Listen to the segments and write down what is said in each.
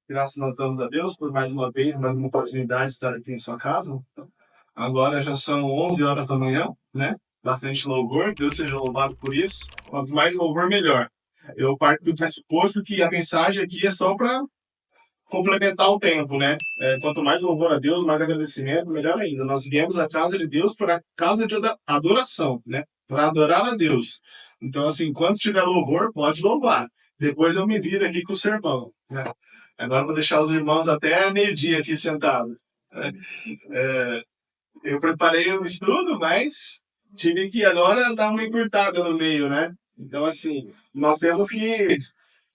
Graças nós damos a Deus por mais uma vez, mais uma oportunidade de estar aqui em sua casa. Agora já são 11 horas da manhã, né? Bastante louvor, Deus seja louvado por isso. Quanto mais louvor, melhor. Eu parto do pressuposto que a mensagem aqui é só para complementar o tempo, né? Quanto mais louvor a Deus, mais agradecimento, melhor ainda. Nós viemos à casa de Deus para a casa de adoração, né? Para adorar a Deus. Então, assim, quando tiver louvor, pode louvar. Depois eu me viro aqui com o sermão, né? Agora eu vou deixar os irmãos até meio-dia aqui sentados. É, eu preparei o estudo, mas tive que agora dar uma encurtada no meio, né? Então, assim, nós temos que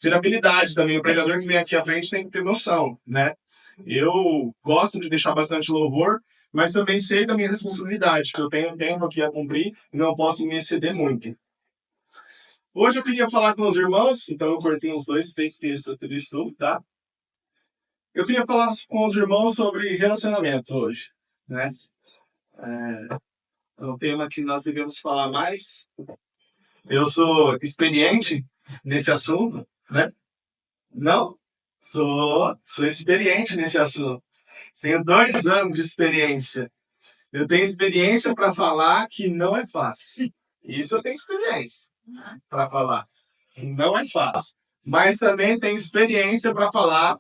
ter habilidade também. O pregador que vem aqui à frente tem que ter noção, né? Eu gosto de deixar bastante louvor, mas também sei da minha responsabilidade, que eu tenho tempo aqui a cumprir e não posso me exceder muito. Hoje eu queria falar com os irmãos, então eu cortei uns 2, 3 textos do estudo, tá? Eu queria falar com os irmãos sobre relacionamento hoje, né? É um tema que nós devemos falar mais. Eu sou experiente nesse assunto, né? Não, sou experiente nesse assunto. Tenho 2 anos de experiência. Eu tenho experiência para falar que não é fácil. Isso eu tenho experiência para falar. Não é fácil. Mas também tenho experiência para falar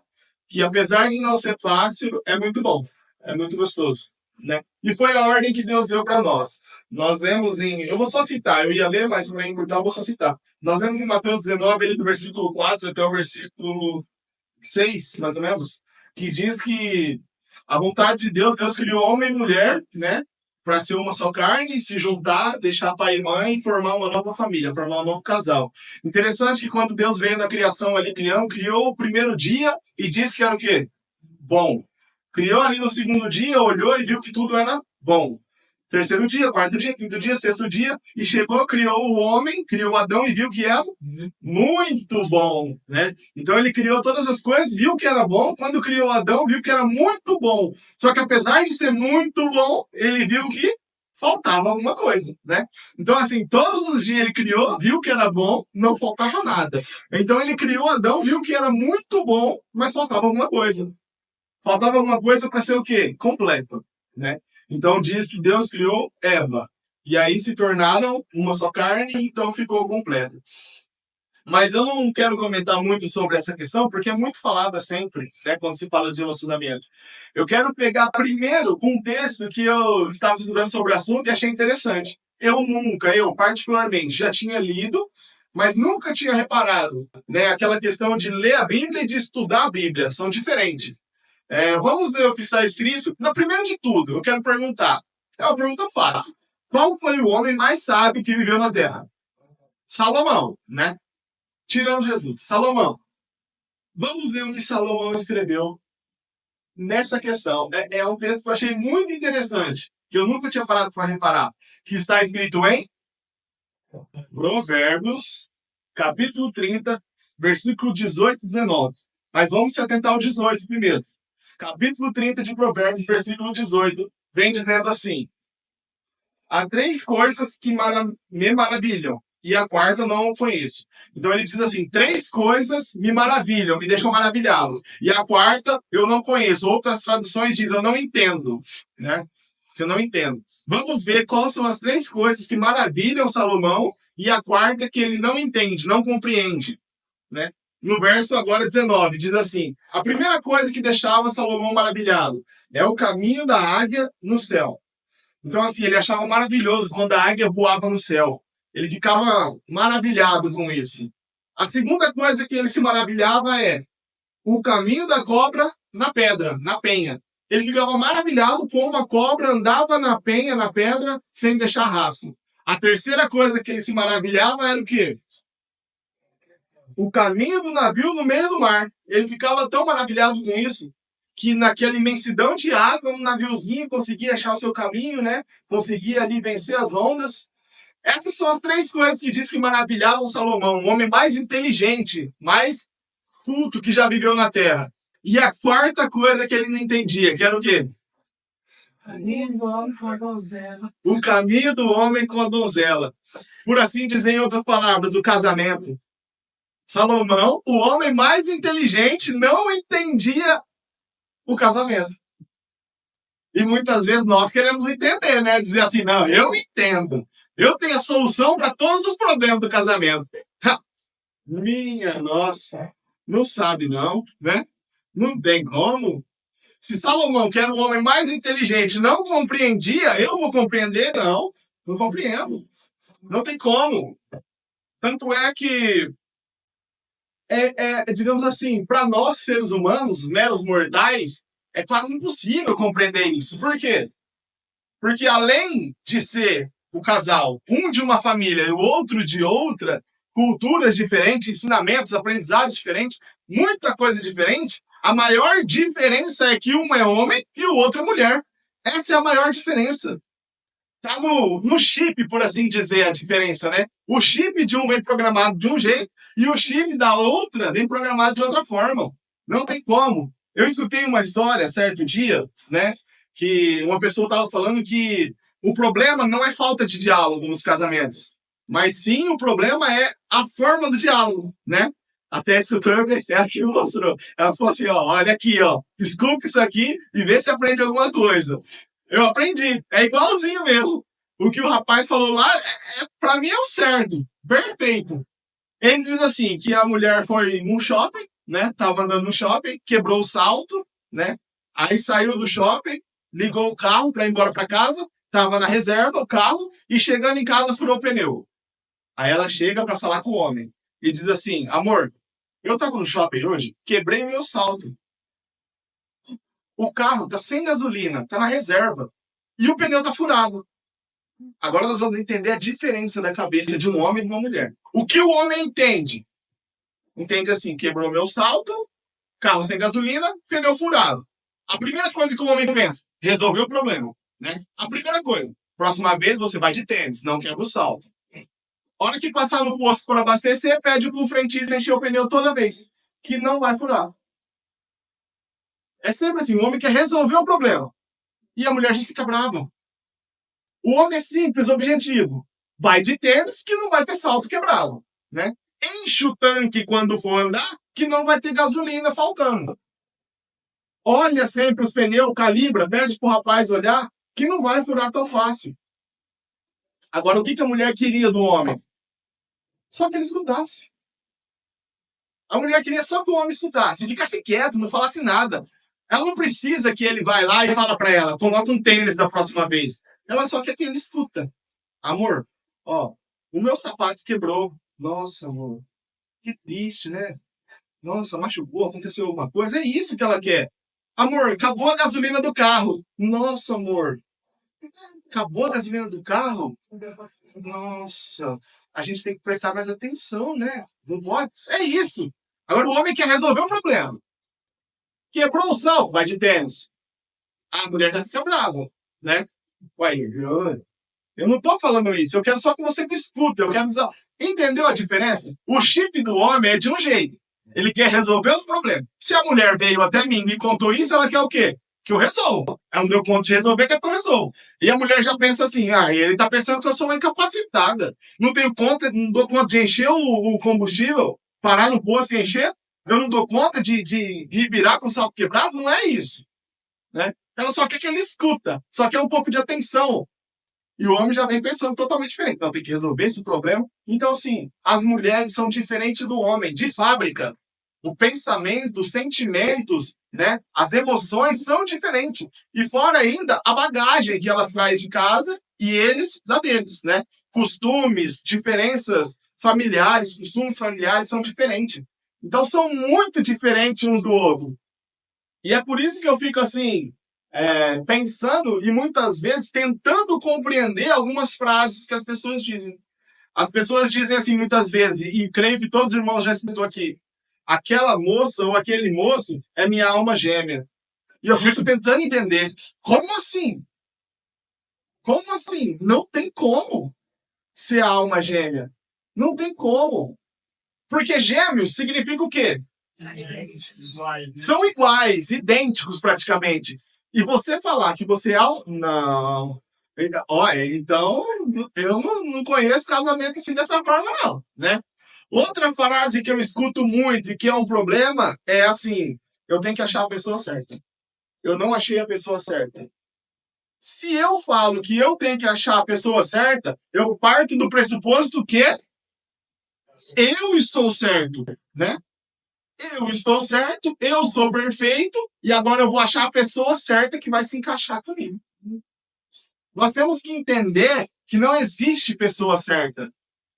que, apesar de não ser fácil, é muito bom. É muito gostoso. Né? E foi a ordem que Deus deu para nós. Nós lemos em. Eu vou só citar, eu ia ler, mas para encurtar, eu vou só citar. Nós lemos em Mateus 19, ele do versículo 4 até o versículo 6, mais ou menos, que diz que a vontade de Deus, Deus criou homem e mulher, né? Para ser uma só carne, se juntar, deixar pai e mãe e formar uma nova família, formar um novo casal. Interessante que quando Deus veio na criação ali, criou o primeiro dia e disse que era o quê? Bom. Criou ali no segundo dia, olhou e viu que tudo era bom. Terceiro dia, quarto dia, quinto dia, sexto dia, e chegou, criou o homem, criou Adão e viu que era muito bom, né? Então ele criou todas as coisas, viu que era bom. Quando criou Adão, viu que era muito bom. Só que apesar de ser muito bom, ele viu que faltava alguma coisa, né? Então, assim, todos os dias ele criou, viu que era bom, não faltava nada. Então ele criou Adão, viu que era muito bom, mas faltava alguma coisa. Faltava alguma coisa para ser o quê? Completo, né? Então diz que Deus criou Eva. E aí se tornaram uma só carne, então ficou completo. Mas eu não quero comentar muito sobre essa questão, porque é muito falada sempre, né, quando se fala de relacionamento. Eu quero pegar primeiro um texto que eu estava estudando sobre o assunto e achei interessante. Eu particularmente, já tinha lido, mas nunca tinha reparado, né, aquela questão de ler a Bíblia e de estudar a Bíblia, são diferentes. Vamos ler o que está escrito. Na primeira de tudo, eu quero perguntar. É uma pergunta fácil. Qual foi o homem mais sábio que viveu na Terra? Salomão, né? Tirando Jesus. Salomão. Vamos ver o que Salomão escreveu nessa questão. É um texto que eu achei muito interessante, que eu nunca tinha parado para reparar, que está escrito em Provérbios, capítulo 30, versículo 18 e 19. Mas vamos se atentar ao 18 primeiro. Capítulo 30 de Provérbios, versículo 18, vem dizendo assim: há 3 coisas que me maravilham, e a quarta não conheço. Então ele diz assim: 3 coisas me maravilham, me deixam maravilhado, e a quarta eu não conheço. Outras traduções dizem: eu não entendo, né? Que eu não entendo. Vamos ver quais são as 3 coisas que maravilham Salomão, e a quarta que ele não entende, não compreende, né? No verso agora 19, diz assim: a primeira coisa que deixava Salomão maravilhado é o caminho da águia no céu. Então, assim, ele achava maravilhoso quando a águia voava no céu. Ele ficava maravilhado com isso. A segunda coisa que ele se maravilhava é o caminho da cobra na pedra, na penha. Ele ficava maravilhado como a cobra andava na penha, na pedra, sem deixar rastro. A terceira coisa que ele se maravilhava era o quê? O caminho do navio no meio do mar. Ele ficava tão maravilhado com isso que naquela imensidão de água, um naviozinho conseguia achar o seu caminho, né? Conseguia ali vencer as ondas. Essas são as 3 coisas que diz que maravilhavam Salomão, o homem mais inteligente, mais culto que já viveu na Terra. E a quarta coisa que ele não entendia, que era o quê? O caminho do homem com a donzela. Por assim dizer, em outras palavras, o casamento. Salomão, o homem mais inteligente, não entendia o casamento. E muitas vezes nós queremos entender, né? Dizer assim, não, eu entendo. Eu tenho a solução para todos os problemas do casamento. Minha nossa, não sabe não, né? Não tem como. Se Salomão, que era o homem mais inteligente, não compreendia, eu vou compreender? Não, não compreendo. Não tem como. Tanto é que, digamos assim, para nós seres humanos, meros mortais, é quase impossível compreender isso. Por quê? Porque além de ser o casal, um de uma família e o outro de outra, culturas diferentes, ensinamentos, aprendizados diferentes, muita coisa diferente, a maior diferença é que um é homem e o outro é mulher. Essa é a maior diferença. Tá no chip, por assim dizer, a diferença, né? O chip de um vem programado de um jeito e o chip da outra vem programado de outra forma. Não tem como. Eu escutei uma história certo dia, né? Que uma pessoa estava falando que o problema não é falta de diálogo nos casamentos, mas sim o problema é a forma do diálogo, né? Até a escritora que mostrou. Ela falou assim: ó, olha aqui, ó, escuta isso aqui e vê se aprende alguma coisa. Eu aprendi. É igualzinho mesmo. O que o rapaz falou lá, para mim é o certo. Perfeito. Ele diz assim, que a mulher foi num shopping, né? Tava andando no shopping, quebrou o salto, né? Aí saiu do shopping, ligou o carro para ir embora para casa, tava na reserva o carro e chegando em casa furou o pneu. Aí ela chega para falar com o homem e diz assim: amor, eu tava no shopping hoje, quebrei meu salto. O carro tá sem gasolina, tá na reserva. E o pneu tá furado. Agora nós vamos entender a diferença da cabeça de um homem e de uma mulher. O que o homem entende? Entende assim, quebrou meu salto, carro sem gasolina, pneu furado. A primeira coisa que o homem pensa, resolveu o problema, né? A primeira coisa, próxima vez você vai de tênis, não quebra o salto. Hora que passar no posto para abastecer, pede pro frentista encher o pneu toda vez, que não vai furar. É sempre assim, o homem quer resolver o problema. E a mulher já fica brava. O homem é simples, objetivo. Vai de tênis que não vai ter salto quebrado, né? Enche o tanque quando for andar, que não vai ter gasolina faltando. Olha sempre os pneus, calibra, pede pro rapaz olhar, que não vai furar tão fácil. Agora, o que a mulher queria do homem? Só que ele escutasse. A mulher queria só que o homem escutasse, ficasse quieto, não falasse nada. Ela não precisa que ele vai lá e fala para ela, coloca um tênis da próxima vez. Ela só quer que ele escuta. Amor, ó, o meu sapato quebrou. Nossa, amor, que triste, né? Nossa, machucou, aconteceu alguma coisa. É isso que ela quer. Amor, acabou a gasolina do carro. Nossa, amor, acabou a gasolina do carro? Nossa, a gente tem que prestar mais atenção, né? Não pode. É isso. Agora o homem quer resolver o problema. Quebrou o salto, vai de tênis. A mulher já fica brava, né? Ué, eu não tô falando isso. Eu quero só que você me escuta. Eu quero dizer, entendeu a diferença? O chip do homem é de um jeito. Ele quer resolver os problemas. Se a mulher veio até mim e me contou isso, ela quer o quê? Que eu resolva. Ela não deu conta de resolver, quer que eu resolva. E a mulher já pensa assim, ele tá pensando que eu sou uma incapacitada. Não tenho conta, não dou conta de encher o combustível, parar no posto e encher. Eu não dou conta de virar com o salto quebrado. Não é isso, né? Ela só quer que ele escuta. Só quer um pouco de atenção. E o homem já vem pensando totalmente diferente. Então tem que resolver esse problema. Então, assim, as mulheres são diferentes do homem, de fábrica. O pensamento, os sentimentos, né? As emoções são diferentes. E fora ainda a bagagem que elas trazem de casa e eles da deles, né? Costumes, diferenças familiares, costumes familiares são diferentes. Então são muito diferentes uns do outro. E é por isso que eu fico assim, pensando e muitas vezes tentando compreender algumas frases que as pessoas dizem. As pessoas dizem assim muitas vezes, e creio que todos os irmãos já escutou aqui, aquela moça ou aquele moço é minha alma gêmea. E eu fico tentando entender, como assim? Como assim? Não tem como ser a alma gêmea. Não tem como. Porque gêmeos significa o quê? São iguais, idênticos praticamente. E você falar que você é não. Olha, então eu não conheço casamento assim dessa forma, não, né? Outra frase que eu escuto muito e que é um problema é assim: eu tenho que achar a pessoa certa. Eu não achei a pessoa certa. Se eu falo que eu tenho que achar a pessoa certa, eu parto do pressuposto que eu estou certo, né? Eu estou certo, eu sou perfeito e agora eu vou achar a pessoa certa que vai se encaixar comigo. Nós temos que entender que não existe pessoa certa.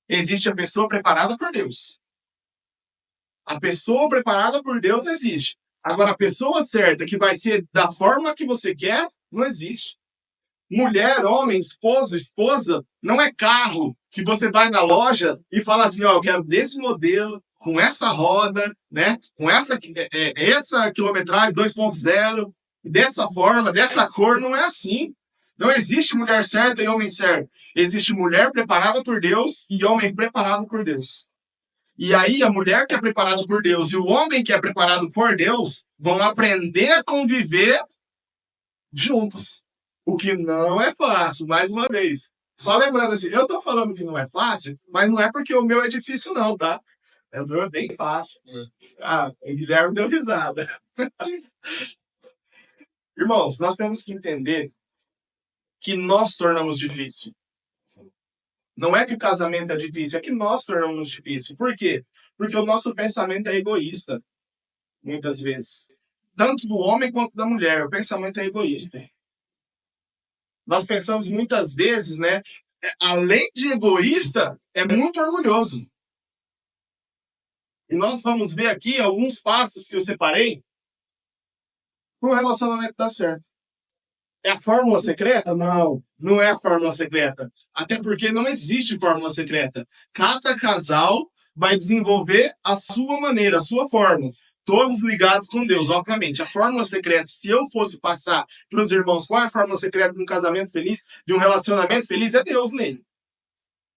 Existe a pessoa preparada por Deus. A pessoa preparada por Deus existe. Agora, a pessoa certa que vai ser da forma que você quer, não existe. Mulher, homem, esposo, esposa, não é carro que você vai na loja e fala assim, ó, eu quero desse modelo, com essa roda, né? Com essa quilometragem 2.0, dessa forma, dessa cor, não é assim. Não existe mulher certa e homem certo. Existe mulher preparada por Deus e homem preparado por Deus. E aí a mulher que é preparada por Deus e o homem que é preparado por Deus vão aprender a conviver juntos. O que não é fácil, mais uma vez. Só lembrando assim, eu tô falando que não é fácil, mas não é porque o meu é difícil não, tá? O meu é bem fácil. Ah, o Guilherme deu risada. Irmãos, nós temos que entender que nós tornamos difícil. Não é que o casamento é difícil, é que nós tornamos difícil. Por quê? Porque o nosso pensamento é egoísta, muitas vezes. Tanto do homem quanto da mulher, o pensamento é egoísta. Nós pensamos muitas vezes, né? Além de egoísta, é muito orgulhoso. E nós vamos ver aqui alguns passos que eu separei para o relacionamento dar certo. É a fórmula secreta? Não, não é a fórmula secreta. Até porque não existe fórmula secreta. Cada casal vai desenvolver a sua maneira, a sua forma. Todos ligados com Deus, obviamente. A fórmula secreta, se eu fosse passar para os irmãos qual é a fórmula secreta de um casamento feliz, de um relacionamento feliz, é Deus nele.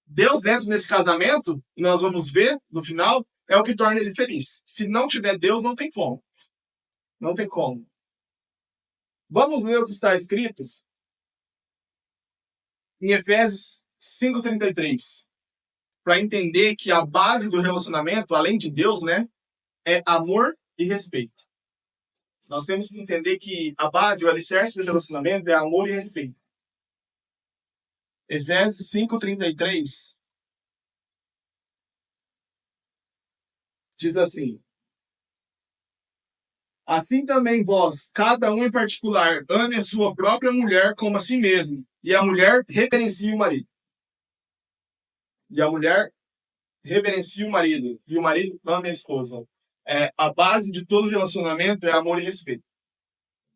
Deus dentro desse casamento, e nós vamos ver no final, é o que torna ele feliz. Se não tiver Deus, não tem como. Não tem como. Vamos ler o que está escrito em Efésios 5:33, para entender que a base do relacionamento, além de Deus, né, é amor e respeito. Nós temos que entender que a base, o alicerce do relacionamento é amor e respeito. Efésios 5:33 diz assim: assim também vós, cada um em particular, ame a sua própria mulher como a si mesmo, e a mulher reverencie o marido. E a mulher reverencie o marido, e o marido ame a esposa. A base de todo relacionamento é amor e respeito.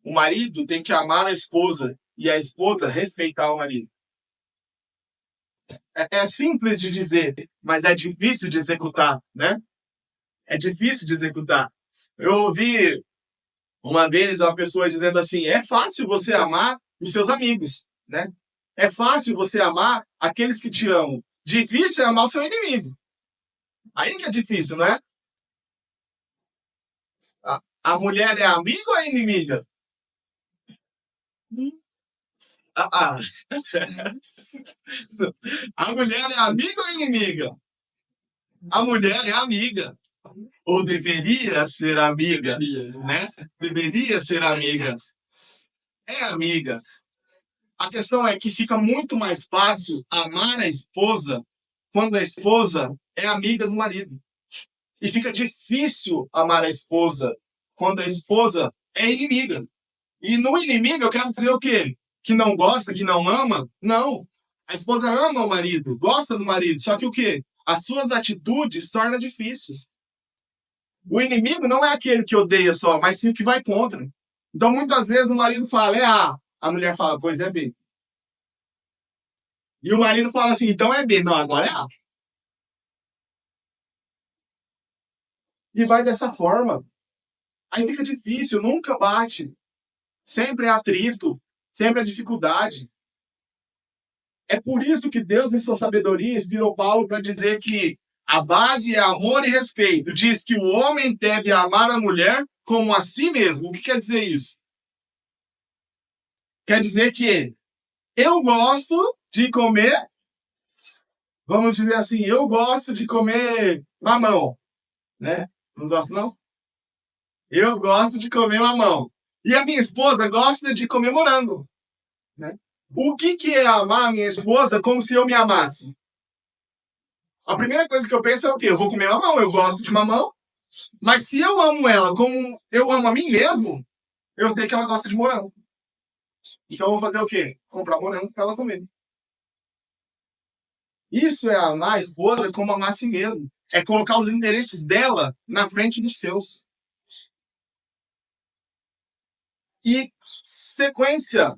O marido tem que amar a esposa, e a esposa respeitar o marido. É simples de dizer, mas é difícil de executar, né? É difícil de executar. Eu ouvi uma vez uma pessoa dizendo assim: é fácil você amar os seus amigos, né? É fácil você amar aqueles que te amam. Difícil é amar o seu inimigo. Aí que é difícil, não é? A mulher é amiga ou é inimiga? Ah, ah. A mulher é amiga ou inimiga? A mulher é amiga. Ou deveria ser amiga, né? Deveria ser amiga. É amiga. A questão é que fica muito mais fácil amar a esposa quando a esposa é amiga do marido. E fica difícil amar a esposa quando a esposa é inimiga. E no inimigo eu quero dizer o quê? Que não gosta, que não ama? Não. A esposa ama o marido, gosta do marido, só que o quê? As suas atitudes tornam difícil. O inimigo não é aquele que odeia só, mas sim o que vai contra. Então, muitas vezes o marido fala, é A. A mulher fala, pois é B. E o marido fala assim, então é B. Não, agora é A. E vai dessa forma. Aí fica difícil, nunca bate. Sempre é atrito, sempre é dificuldade. É por isso que Deus, em sua sabedoria, inspirou Paulo para dizer que a base é amor e respeito. Diz que o homem deve amar a mulher como a si mesmo. O que quer dizer isso? Quer dizer que eu gosto de comer Vamos dizer assim, eu gosto de comer mamão, né? Não gosto, não? Eu gosto de comer mamão. E a minha esposa gosta de comer morango, né? O que é amar a minha esposa como se eu me amasse? A primeira coisa que eu penso é o quê? Eu vou comer mamão, eu gosto de mamão, mas se eu amo ela como eu amo a mim mesmo, eu sei que ela gosta de morango. Então eu vou fazer o quê? Comprar morango para ela comer. Isso é amar a esposa como amar a si mesmo. É colocar os interesses dela na frente dos seus. E sequência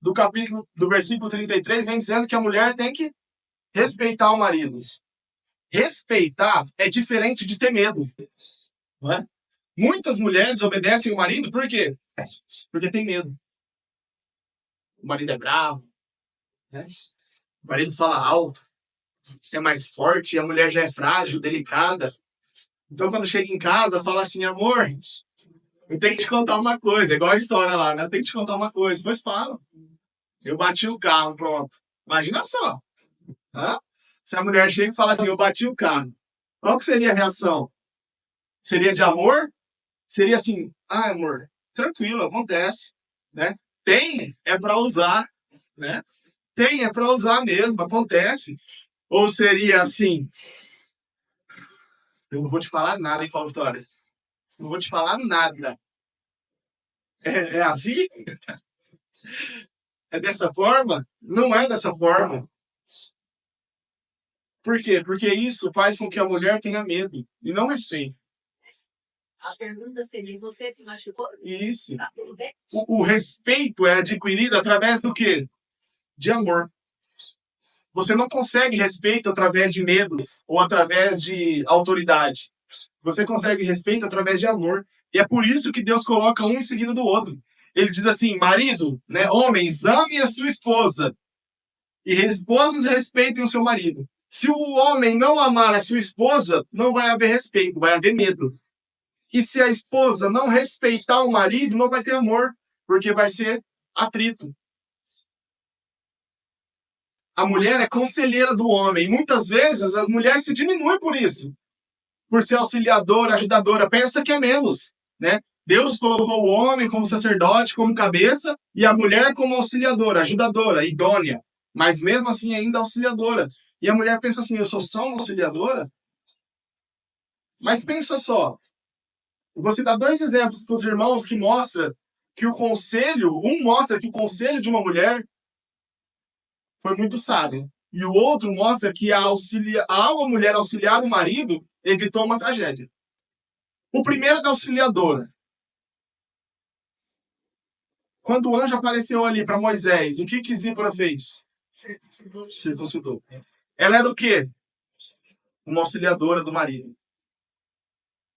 do capítulo, do versículo 33, vem dizendo que a mulher tem que respeitar o marido. Respeitar é diferente de ter medo, não é? Muitas mulheres obedecem o marido por quê? Porque tem medo. O marido é bravo, né? O marido fala alto, é mais forte, a mulher já é frágil, delicada. Então, quando chega em casa, fala assim, amor, eu tenho que te contar uma coisa, igual a história lá, né? Eu tenho que te contar uma coisa. Depois fala. Eu bati o carro, pronto. Imagina só. Hã? Se a mulher chega e fala assim, eu bati o carro. Qual que seria a reação? Seria de amor? Seria assim, ah, amor, tranquilo, acontece, né? Tem, é para usar, né? Tem, é para usar mesmo, acontece. Ou seria assim, eu não vou te falar nada, hein, Paulo Vitória? Não vou te falar nada. É assim? É dessa forma? Não é dessa forma. Por quê? Porque isso faz com que a mulher tenha medo e não respeite. A pergunta seria: você se machucou? Isso. Tá tudo bem? O respeito é adquirido através do quê? De amor. Você não consegue respeito através de medo ou através de autoridade. Você consegue respeito através de amor. E é por isso que Deus coloca um em seguida do outro. Ele diz assim: marido, né, homens, ame a sua esposa. E esposas respeitem o seu marido. Se o homem não amar a sua esposa, não vai haver respeito, vai haver medo. E se a esposa não respeitar o marido, não vai ter amor, porque vai ser atrito. A mulher é conselheira do homem. Muitas vezes as mulheres se diminuem por isso. Por ser auxiliadora, ajudadora, pensa que é menos, né? Deus colocou o homem como sacerdote, como cabeça, e a mulher como auxiliadora, ajudadora, idônea. Mas mesmo assim ainda auxiliadora. E a mulher pensa assim, eu sou só uma auxiliadora? Mas pensa só, eu vou citar dois exemplos para os irmãos que mostra que o conselho, um mostra que o conselho de uma mulher foi muito sábio. E o outro mostra que ao a mulher auxiliar o marido, evitou uma tragédia. O primeiro é da auxiliadora. Quando o anjo apareceu ali para Moisés, o que Zípora fez? Circuncidou. Ela era o quê? Uma auxiliadora do marido.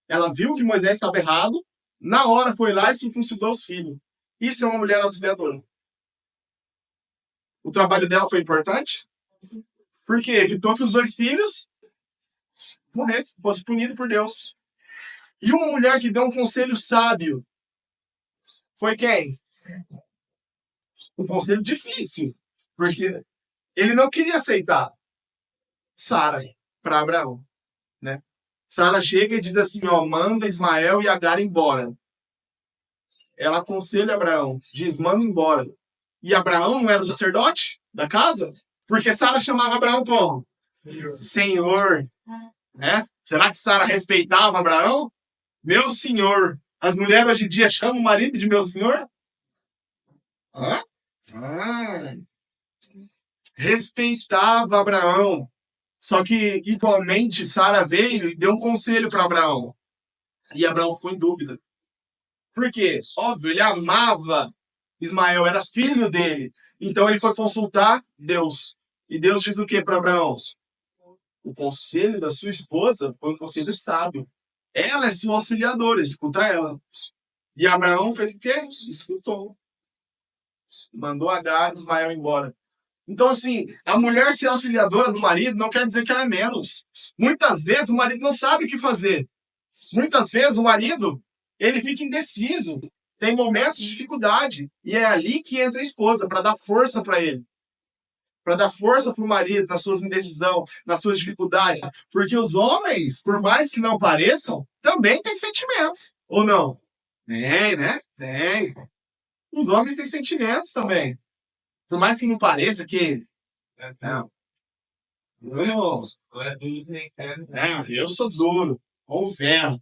Ela viu que Moisés estava errado, na hora foi lá e circuncidou os filhos. Isso é uma mulher auxiliadora. O trabalho dela foi importante? Porque evitou que os dois filhos morressem, fossem punidos por Deus. E uma mulher que deu um conselho sábio foi quem? Um conselho difícil, porque ele não queria aceitar Sara para Abraão, né? Sara chega e diz assim, ó, manda Ismael e Agar embora. Ela aconselha Abraão, diz, manda embora. E Abraão não era o sacerdote da casa? Porque Sara chamava Abraão como? Senhor. Né? Será que Sara respeitava Abraão? Meu senhor. As mulheres hoje em dia chamam o marido de meu senhor? Hã? Ah, respeitava Abraão. Só que, igualmente, Sara veio e deu um conselho para Abraão. E Abraão ficou em dúvida. Por quê? Óbvio, ele amava Ismael, era filho dele. Então ele foi consultar Deus. E Deus diz o que para Abraão? O conselho da sua esposa foi um conselho sábio. Ela é sua auxiliadora, escuta ela. E Abraão fez o quê? Escutou. Mandou Agar e Ismael embora. Então, assim, a mulher ser auxiliadora do marido não quer dizer que ela é menos. Muitas vezes o marido não sabe o que fazer. Muitas vezes o marido, ele fica indeciso. Tem momentos de dificuldade. E é ali que entra a esposa, para dar força para ele. para dar força para o marido nas suas indecisão, nas suas dificuldades. Porque os homens, por mais que não pareçam, também têm sentimentos. Ou não? Tem, né? Tem. Os homens têm sentimentos também. Por mais que não pareça que... Não. Eu sou duro. Ou ferro.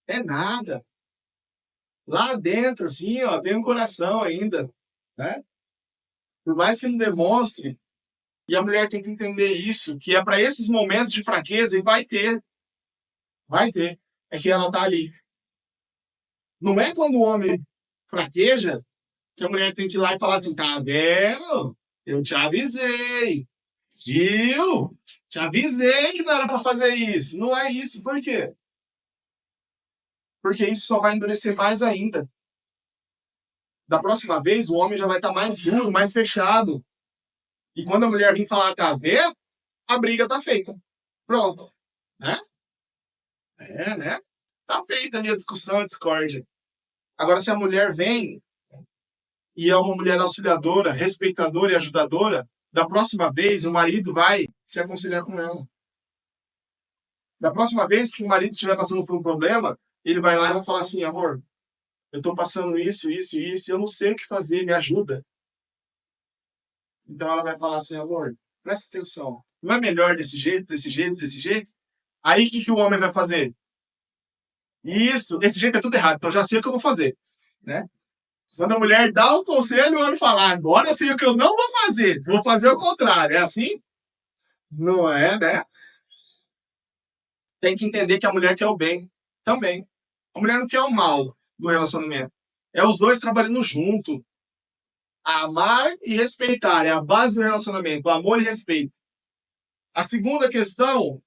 É nada. Lá dentro, assim, ó, tem um coração ainda, né? Por mais que não demonstre, e a mulher tem que entender isso, que é para esses momentos de fraqueza, e vai ter, é que ela tá ali. Não é quando o homem fraqueja que a mulher tem que ir lá e falar assim, tá vendo? Eu te avisei, viu? Te avisei que não era para fazer isso. Não é isso, por quê? Porque isso só vai endurecer mais ainda. Da próxima vez, o homem já vai estar mais duro, mais fechado. E quando a mulher vir falar, tá vendo? A briga tá feita. Pronto. Né? Né? Tá feita ali a discussão, a discórdia. Agora, se a mulher vem e é uma mulher auxiliadora, respeitadora e ajudadora, da próxima vez o marido vai se aconselhar com ela. Da próxima vez que o marido estiver passando por um problema, ele vai lá e vai falar assim, amor, eu tô passando isso, isso e isso, e eu não sei o que fazer, me ajuda. Então ela vai falar assim, amor, presta atenção. Não é melhor desse jeito, desse jeito, desse jeito? Aí o que o homem vai fazer? Isso, desse jeito é tudo errado, então já sei o que eu vou fazer. Né? Quando a mulher dá um conselho, o homem fala, agora eu sei o que eu não vou fazer o contrário. É assim? Não é, né? Tem que entender que a mulher quer o bem também. A mulher não quer o mal do relacionamento. É os dois trabalhando junto. Amar e respeitar é a base do relacionamento, amor e respeito. A segunda questão,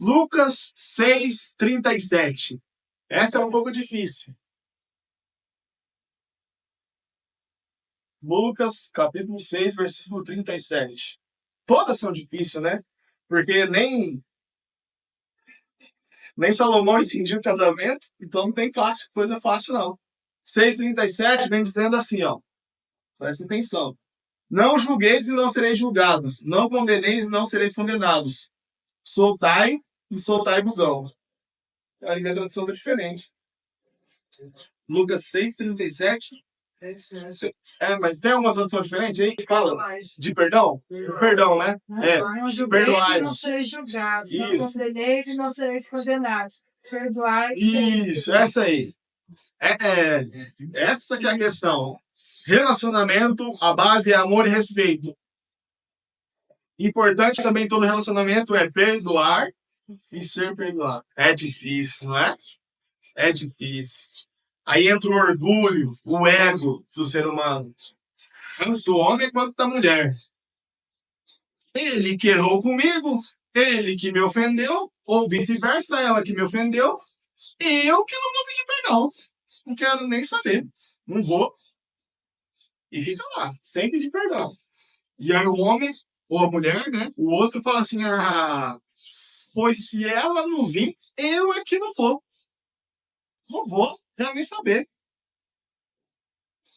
Lucas 6:37. Essa é um pouco difícil. Lucas, capítulo 6, versículo 37. Todas são difíceis, né? Porque nem Salomão entendia o casamento, então não tem coisa fácil, não. 6:37 vem dizendo assim, ó. Presta atenção. Não julgueis e não sereis julgados. Não condeneis e não sereis condenados. Soltai e soltai-vosão. A minha tradução está diferente. Lucas 6:37. Mas tem uma tradução diferente aí que fala de perdão? Perdão, né? Não julgueis e não sereis julgados. Não condeneis e não sereis condenados. Perdoai. Isso, essa aí. Essa que é a questão. Relacionamento, a base é amor e respeito. Importante também todo relacionamento é perdoar e ser perdoado. É difícil, não é? É difícil. Aí entra o orgulho, o ego do ser humano. Tanto do homem quanto da mulher. Ele que errou comigo, ele que me ofendeu, ou vice-versa, ela que me ofendeu, e eu que não vou pedir perdão. Não quero nem saber. Não vou. E fica lá, sem pedir perdão. E aí o homem, ou a mulher, né? O outro fala assim, pois se ela não vir, eu é que não vou. Não vou, quero nem saber.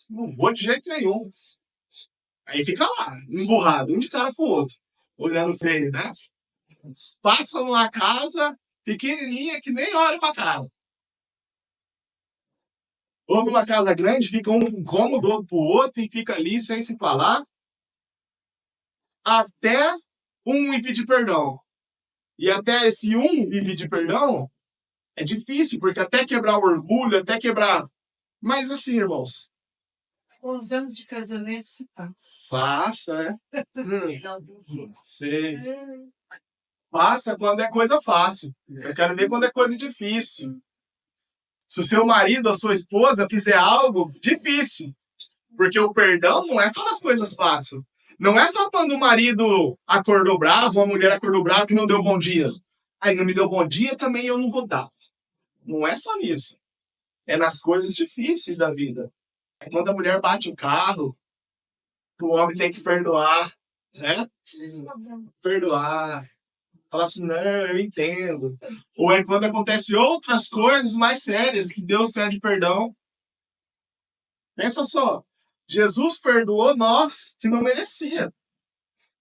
Não vou de jeito nenhum. Aí fica lá, emburrado, um de cara pro outro, olhando feio, né? Passa numa casa pequenininha que nem olha pra cara. Ou numa casa grande, fica um incômodo pro outro e fica ali sem se falar. Até um me pedir perdão. E até esse um me pedir perdão é difícil, porque até quebrar o orgulho, até quebrar... Mas assim, irmãos... Os anos de casamento se Faça, Sei. Faça quando é coisa fácil. Eu quero ver quando é coisa difícil. Se o seu marido ou sua esposa fizer algo difícil. Porque o perdão não é só nas coisas fáceis. Não é só quando o marido acordou bravo, a mulher acordou brava e não deu bom dia. Aí não me deu bom dia, também eu não vou dar. Não é só nisso. É nas coisas difíceis da vida. É quando a mulher bate o carro, o homem tem que perdoar, né? Perdoar. Falar assim, não, eu entendo. Ou é quando acontecem outras coisas mais sérias que Deus pede perdão. Pensa só. Jesus perdoou nós que não merecia.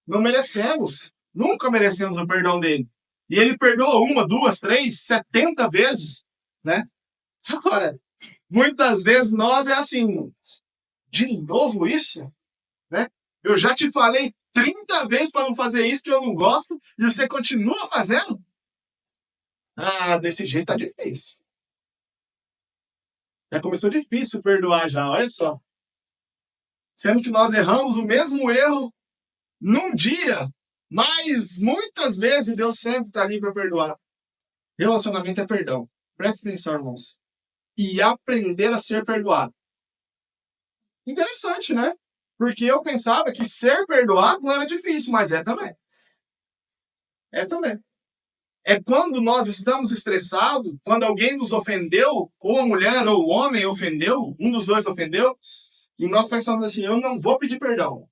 Não merecemos. Nunca merecemos o perdão dele. E ele perdoa 1, 2, 3, 70 vezes, né? Agora, muitas vezes nós é assim, de novo isso, né? Eu já te falei 30 vezes para não fazer isso que eu não gosto e você continua fazendo? Ah, desse jeito tá difícil. Já começou difícil perdoar já, olha só. Sendo que nós erramos o mesmo erro num dia, mas muitas vezes Deus sempre está ali para perdoar. Relacionamento é perdão. Presta atenção, irmãos. E aprender a ser perdoado. Interessante, né? Porque eu pensava que ser perdoado não era difícil, mas é também. É também. É quando nós estamos estressados, quando alguém nos ofendeu, ou a mulher ou o homem ofendeu, um dos dois ofendeu, e nós pensamos assim, eu não vou pedir perdão.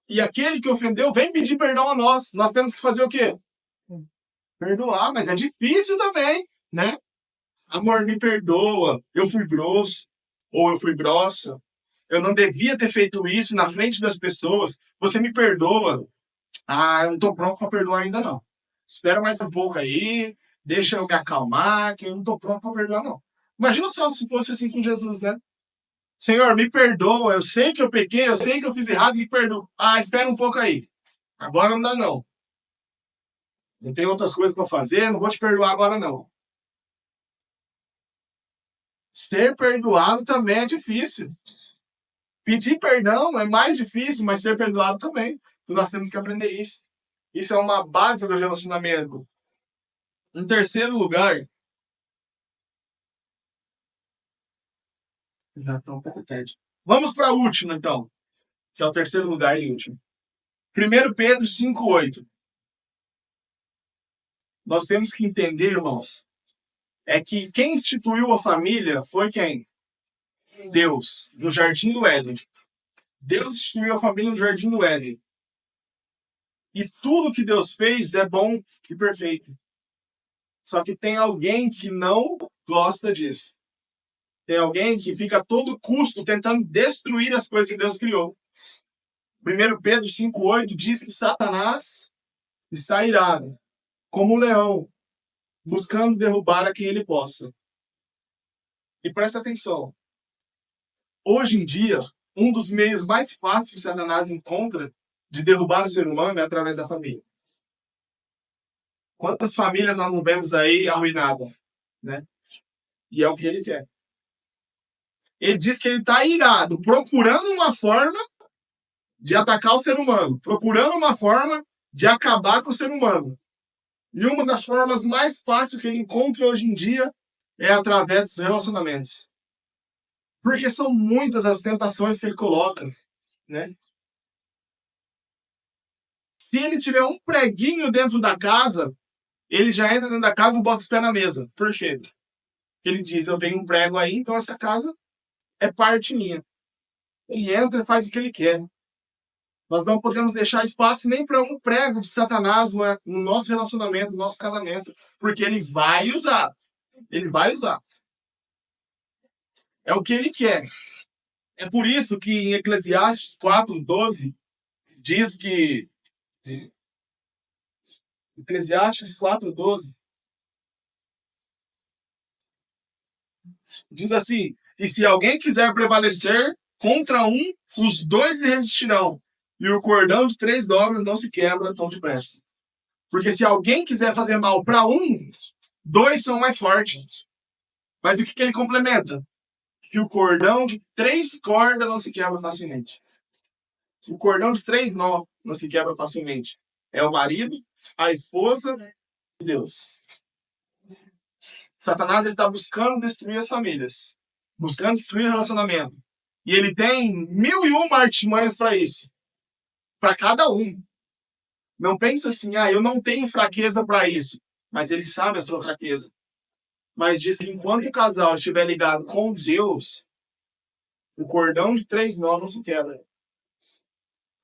E aquele que ofendeu vem pedir perdão a nós. Nós temos que fazer o quê? Perdoar, mas é difícil também, né? Amor, me perdoa, eu fui grosso, ou eu fui grossa, eu não devia ter feito isso na frente das pessoas, você me perdoa. Ah, eu não tô pronto para perdoar ainda não. Espera mais um pouco aí, deixa eu me acalmar, que eu não tô pronto para perdoar não. Imagina só se fosse assim com Jesus, né? Senhor, me perdoa, eu sei que eu pequei, eu sei que eu fiz errado, me perdoa. Ah, espera um pouco aí. Agora não dá não. Eu tenho outras coisas para fazer, não vou te perdoar agora não. Ser perdoado também é difícil. Pedir perdão é mais difícil, mas ser perdoado também. Então nós temos que aprender isso. Isso é uma base do relacionamento. Em terceiro lugar, já está um pouco tarde. Vamos para a última, então, que é o terceiro lugar e último. 1 Pedro 5,8. Nós temos que entender, irmãos, é que quem instituiu a família foi quem? Deus, no Jardim do Éden. Deus instituiu a família no Jardim do Éden. E tudo que Deus fez é bom e perfeito. Só que tem alguém que não gosta disso. Tem alguém que fica a todo custo tentando destruir as coisas que Deus criou. 1 Pedro 5,8 diz que Satanás está irado, como um leão, buscando derrubar a quem ele possa. E presta atenção. Hoje em dia, um dos meios mais fáceis que Satanás encontra de derrubar o ser humano é através da família. Quantas famílias nós não vemos aí arruinadas, né? E é o que ele quer. Ele diz que ele está irado, procurando uma forma de atacar o ser humano, procurando uma forma de acabar com o ser humano. E uma das formas mais fáceis que ele encontra hoje em dia é através dos relacionamentos. Porque são muitas as tentações que ele coloca, né? Se ele tiver um preguinho dentro da casa, ele já entra dentro da casa e bota os pés na mesa. Por quê? Porque ele diz, eu tenho um prego aí, então essa casa é parte minha. Ele entra e faz o que ele quer. Nós não podemos deixar espaço nem para um prego de Satanás no nosso relacionamento, no nosso casamento, porque ele vai usar. Ele vai usar. É o que ele quer. É por isso que em Eclesiastes 4:12 diz que Eclesiastes 4:12 diz assim: e se alguém quiser prevalecer contra um, os dois lhe resistirão. E o cordão de 3 dobras não se quebra tão depressa. Porque se alguém quiser fazer mal para um, 2 são mais fortes. Mas o que ele complementa? Que o cordão de 3 cordas não se quebra facilmente. O cordão de 3 nó não se quebra facilmente. É o marido, a esposa e Deus. Satanás está buscando destruir as famílias. Buscando destruir o relacionamento. E ele tem 1001 artimanhas para isso. Para cada um. Não pensa assim, eu não tenho fraqueza para isso. Mas ele sabe a sua fraqueza. Mas diz que enquanto o casal estiver ligado com Deus, o cordão de 3 nós não se quebra.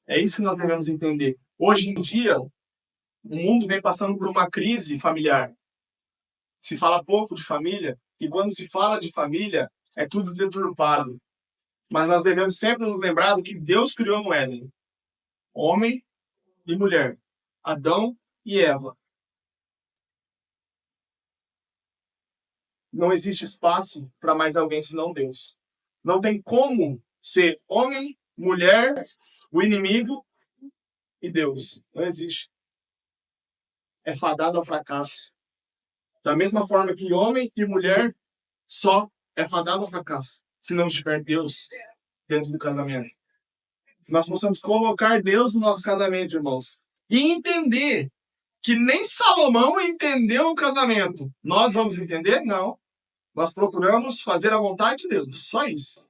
É isso que nós devemos entender. Hoje em dia, o mundo vem passando por uma crise familiar. Se fala pouco de família, e quando se fala de família, é tudo deturpado. Mas nós devemos sempre nos lembrar do que Deus criou no Éden. Homem e mulher. Adão e Eva. Não existe espaço para mais alguém senão Deus. Não tem como ser homem, mulher, o inimigo e Deus. Não existe. É fadado ao fracasso. Da mesma forma que homem e mulher só é fadado ao fracasso se não tiver Deus dentro do casamento. Nós possamos colocar Deus no nosso casamento, irmãos. E entender que nem Salomão entendeu o casamento. Nós vamos entender? Não. Nós procuramos fazer a vontade de Deus. Só isso.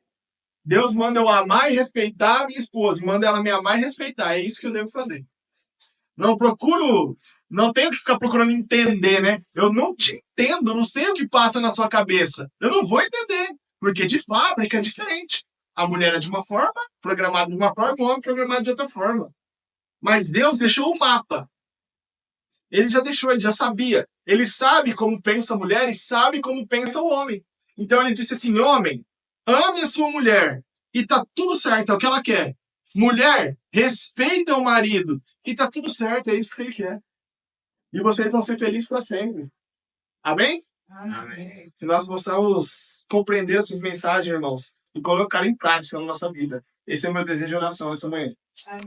Deus manda eu amar e respeitar a minha esposa. Manda ela me amar e respeitar. É isso que eu devo fazer. Não procuro... Não tenho que ficar procurando entender, né? Eu não te entendo. Não sei o que passa na sua cabeça. Eu não vou entender. Porque de fábrica é diferente. A mulher é de uma forma, programada de uma forma, o homem programado de outra forma. Mas Deus deixou o mapa. Ele já deixou, ele já sabia. Ele sabe como pensa a mulher e sabe como pensa o homem. Então ele disse assim, homem, ame a sua mulher. E tá tudo certo, é o que ela quer. Mulher, respeita o marido. E tá tudo certo, é isso que ele quer. E vocês vão ser felizes para sempre. Amém? Amém. Se nós possamos compreender essas mensagens, irmãos, e colocar em prática na nossa vida. Esse é o meu desejo de oração essa manhã. Amém.